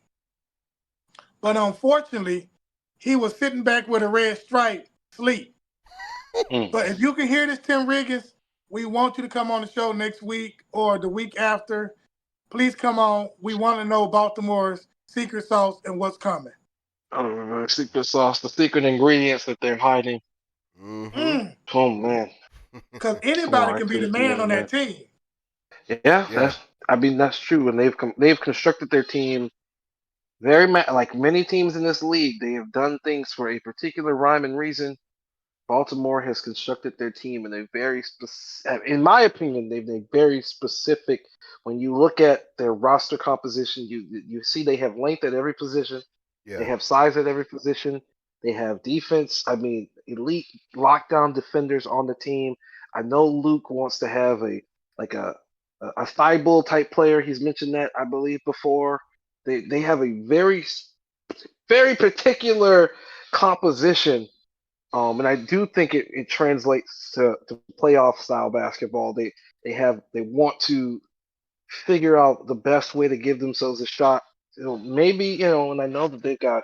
But unfortunately, he was sitting back with a red stripe, sleep. Mm. But if you can hear this, Tim Riggins, we want you to come on the show next week or the week after. Please come on. We want to know Baltimore's secret sauce and what's coming. Secret sauce, the secret ingredients that they're hiding. Mhm. Mm, Oh man, because come anybody on, can be the please do man that, on that man. team. Yeah, Yeah. I mean that's true, and they've constructed their team very like many teams in this league. They have done things for a particular rhyme and reason. Baltimore has constructed their team in a very in my opinion, they've been very specific. When you look at their roster composition, you see they have length at every position, they Yeah. have size at every position, they have defense. I mean, elite lockdown defenders on the team. I know Luke wants to have like a Thibault type player. He's mentioned that I believe before. They have a very particular composition, and I do think it translates to playoff style basketball. They want to figure out the best way to give themselves a shot. Maybe and I know that they got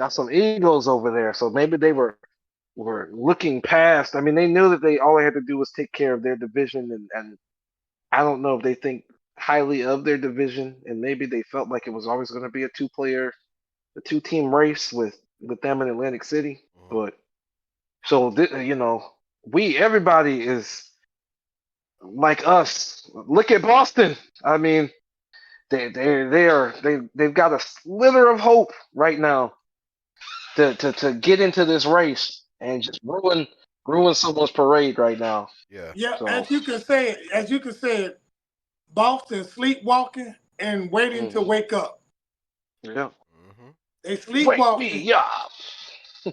some egos over there, so maybe they were looking past. I mean, they knew that all they had to do was take care of their division, and I don't know if they think highly of their division, and maybe they felt like it was always going to be a two-team race with them in Atlantic City, Mhm. but. So we everybody is like us. Look at Boston. I mean, they've got a slither of hope right now to get into this race and just ruin someone's parade right now. Yeah. Yeah, So as you can say it, Boston sleepwalking and waiting to mhm, wake up. yeah, Mhm. They wake sleepwalking. me up.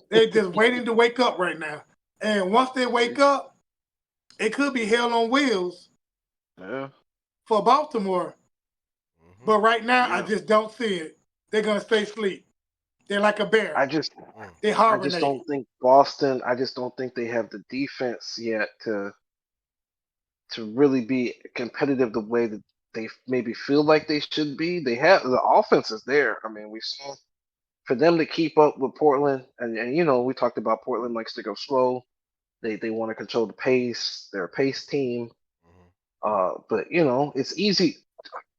They're just waiting to wake up right now. And once they wake up, it could be hell on wheels Yeah, for Baltimore. Mhm. But right now, I yeah. just don't see it. They're gonna stay asleep. They're like a bear. I just They I just hibernate. don't think Boston. I just don't think they have the defense yet to really be competitive the way that they maybe feel like they should be. They have the offense is there. I mean, we saw for them to keep up with Portland, and you know we talked about Portland likes to go slow. They want to control the pace. They're a pace team. But you know it's easy.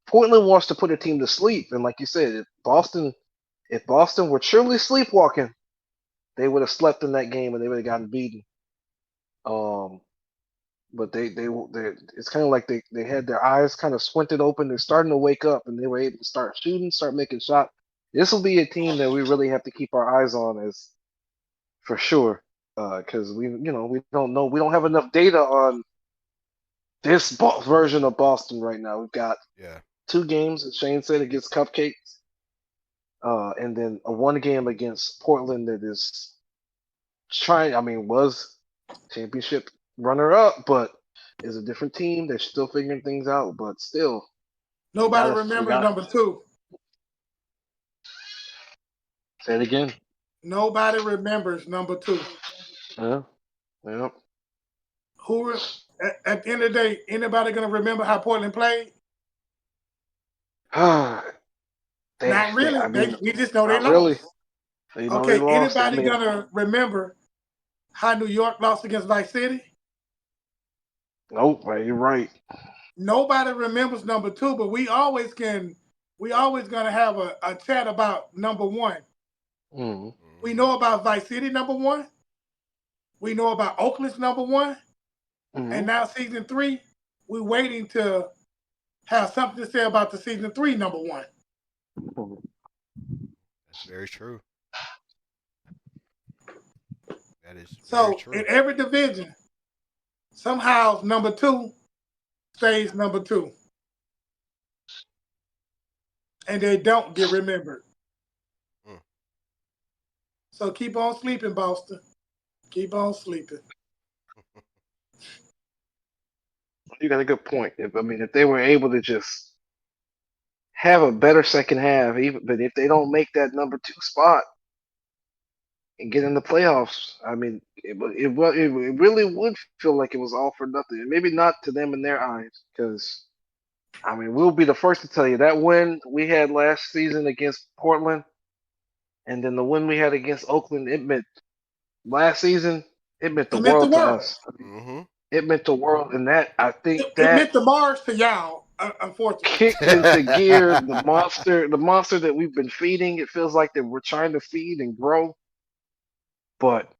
Portland wants to put a team to sleep, and like you said, if Boston were truly sleepwalking, they would have slept in that game and they would have gotten beaten. Um, but it's kind of like they had their eyes kind of squinted open. They're starting to wake up, and they were able to start shooting, start making shots. This will be a team that we really have to keep our eyes on as for sure, because we don't know, we don't have enough data on this version of Boston right now. We've got Yeah. 2 games, as Shane said, against Cupcakes, and then a 1 game against Portland that is trying. I mean, was championship runner up, but is a different team. They're still figuring things out, but still, Nobody we remembers got number 2. say it again. Nobody remembers number 2. Yeah, yeah. Who at the end of the day, anybody gonna remember how Portland played? Not really. I mean, We just know they not really. lost. You know, they Okay, lost. I anybody mean, gonna remember how New York lost against Vice City? nope. You're right. Nobody remembers number 2, but we always gonna have a chat about number 1. Mm-hmm. We know about Vice City number 1. We know about Oakland's number 1. Mm-hmm. And now season 3, we're waiting to have something to say about the season 3 number 1. That's very true. That is very So true. in every division, somehow number 2 stays number 2. And they don't get remembered. Mm. So keep on sleeping, Boston. Keep on sleeping. You got a good point. If they were able to just have a better second half, but if they don't make that number 2 spot and get in the playoffs, I mean, it really would feel like it was all for nothing. And maybe not to them in their eyes, because I mean, we'll be the first to tell you that win we had last season against Portland, and then the win we had against Oakland, it meant last season, it meant the It meant the world to world. us. Mm-hmm. It meant the world, and that I think It that meant the Mars to y'all, unfortunately. kicked into gear the monster that we've been feeding. It feels like that we're trying to feed and grow, but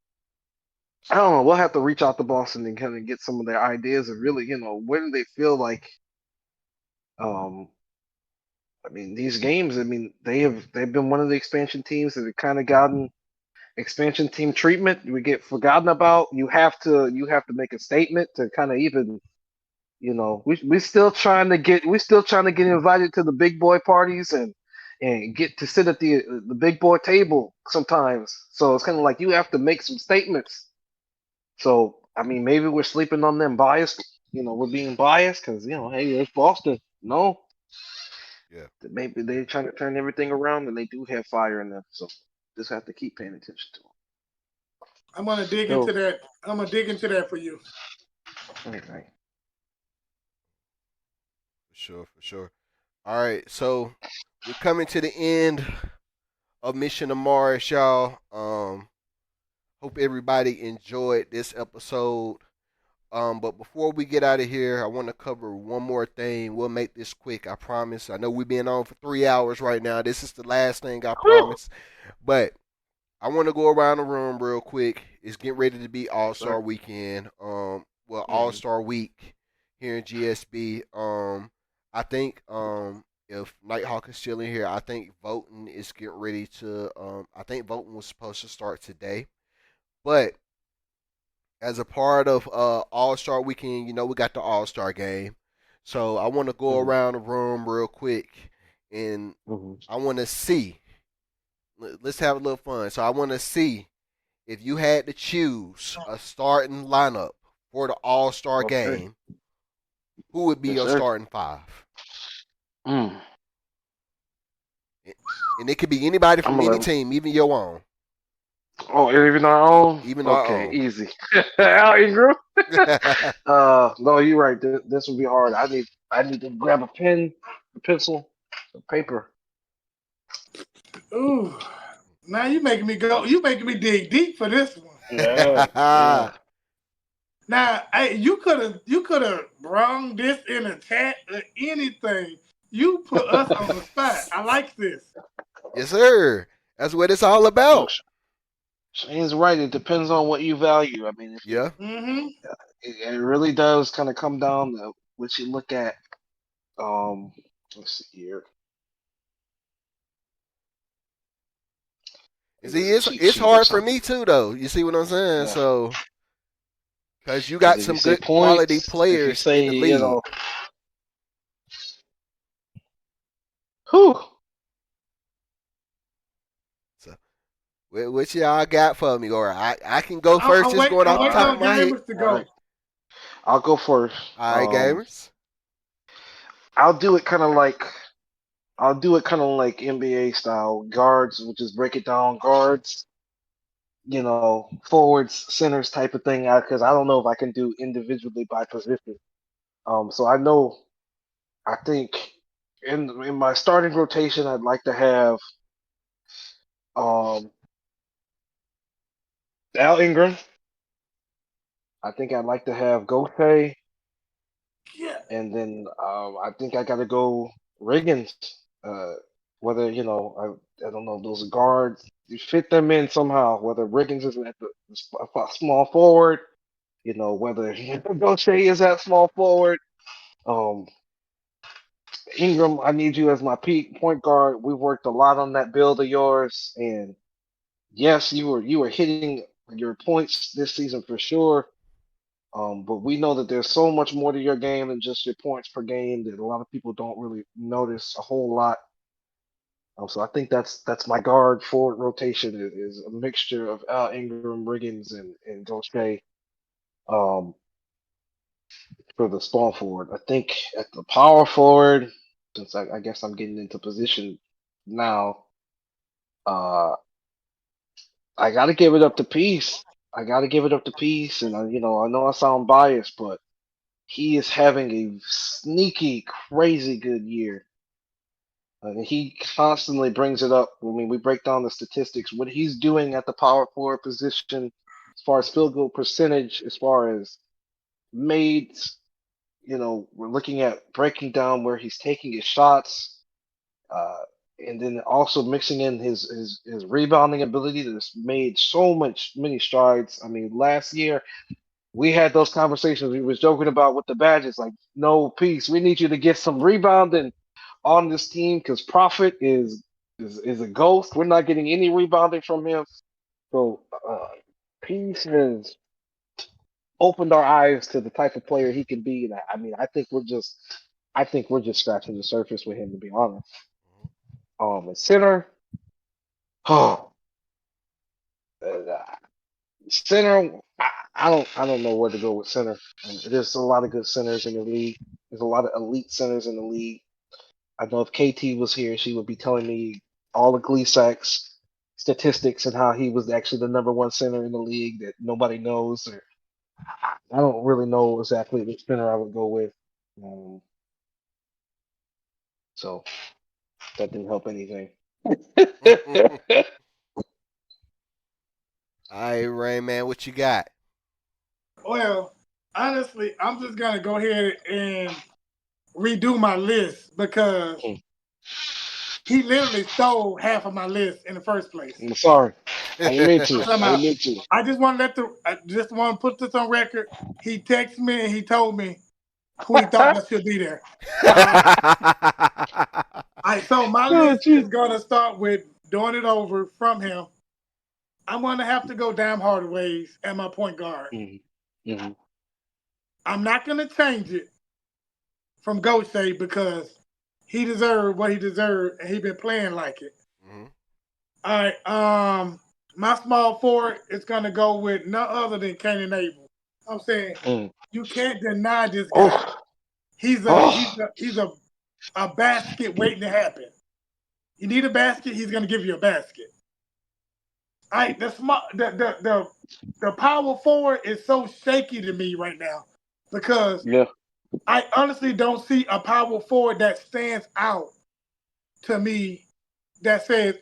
I don't know. We'll have to reach out to Boston and kind of get some of their ideas of really, where do they feel like, um, I mean, these games. I mean, they've been one of the expansion teams that have kind of gotten expansion team treatment. We get forgotten about. You have to make a statement to kind of even. We still trying to get invited to the big boy parties and get to sit at the big boy table sometimes. So it's kind of like you have to make some statements. So I mean, maybe we're sleeping on them biased. We're being biased because hey, it's Boston. No, Yeah. maybe they're trying to turn everything around, and they do have fire in them. So just have to keep paying attention to them. I'm gonna dig So, into that. I'm gonna dig into that for you. right. For sure. For sure. All right. So we're coming to the end of Mission to Mars, y'all. Hope everybody enjoyed this episode. But before we get out of here, I want to cover one more thing. We'll make this quick, I promise. I know we've been on for 3 hours right now. This is the last thing, I promise. But I want to go around the room real quick. It's getting ready to be All Star Weekend. All Star Week here in GSB. I think if Nighthawk is still in here, I think voting is getting ready to. I think voting was supposed to start today, but as a part of All Star Weekend, we got the All Star Game. So I want to go around the room real quick, and I want to see. Let's have a little fun. So I want to see if you had to choose a starting lineup for the All Star Game, who would be Yes, your sir. starting 5? And it could be anybody I'm from gonna any let. team, even your own. Oh, even our own. Even our Okay, own. easy. Al Ingram. No, you're right. This will be hard. I need to grab a pen, a pencil, a paper. Ooh, now you making me go. You making me dig deep for this one. Yeah, yeah. Now, you could have brung this in a chat or anything. You put us on the spot. I like this. Yes, sir. That's what it's all No, about. Shane's right. It depends on what you value. I mean, if you, Yeah. Mm-hmm. it really does kind of come down to what you look at. Um, let's see here. You Maybe see, it's a cheat it's sheet or hard for something. me too, though. You see what I'm saying? Yeah, So, because you because got if you some say good quality points, if you players say in the league. whew, So, what y'all got for me? Or I can go first, just going I'm off the all waiting top right, of on my head. gamers to all right. go. I'll go first. All right, gamers. I'll do it kind of like NBA style guards, which is break it down guards, forwards, centers type of thing. Because I don't know if I can do individually by position. So I think in my starting rotation, I'd like to have um Al Ingram. I think I'd like to have Gotay, Yeah. and then I think I got to go Riggins. Uh, whether I don't know those guards, you fit them in somehow. Whether Riggins is at the small forward, whether Gotay is at small forward. Um, Ingram, I need you as my peak point guard. We worked a lot on that build of yours, and yes, you were hitting your points this season for sure. But we know that there's so much more to your game than just your points per game that a lot of people don't really notice a whole lot. So I think that's my guard forward rotation is a mixture of Al Ingram, Riggins, and Gaucher um, for the small forward. I think at the power forward, since I guess I'm getting into position now, uh, I got to give it up to Peace. I got to give it up to Peace, and I know I sound biased, but he is having a sneaky, crazy good year. He constantly brings it up. I mean, we break down the statistics. What he's doing at the power forward position, as far as field goal percentage, as far as made, we're looking at breaking down where he's taking his shots, uh, and then also mixing in his rebounding ability that's made many strides. I mean, last year we had those conversations. We was joking about with the badges, like, no, Peace, we need you to get some rebounding on this team because Prophet is a ghost. We're not getting any rebounding from him. So Peace has opened our eyes to the type of player he can be. And I mean, I think we're just scratching the surface with him, to be honest. At center, oh, center. I don't know where to go with center. There's a lot of good centers in the league. There's a lot of elite centers in the league. I know if KT was here, she would be telling me all the Glee Sacks statistics and how he was actually the number one center in the league that nobody knows. Or I don't really know exactly which center I would go with. Um, so that didn't help anything. All right, Rain Man, what you got? Well, honestly, I'm just gonna go ahead and redo my list because he literally stole half of my list in the first place. I'm sorry. I didn't mean I'm to. talking I didn't about. mean to. I just want to I just want to put this on record. He texted me and he told me who he thought that should be there. Um, so my Oh, list gee. is gonna start with doing it over from him. I'm gonna have to go damn hard ways at my point guard. Mhm. Mhm. I'm not gonna change it from Goshe because he deserved what he deserved and he been playing like it. Mhm. All right. My small forward is gonna go with none other than Canaan Abel. I'm saying Mm. you can't deny this guy. Oh. He's a he's Oh. a he's a basket waiting to happen. You need a basket, he's gonna give you a basket. The power forward is so shaky to me right now because Yeah. I honestly don't see a power forward that stands out to me that says,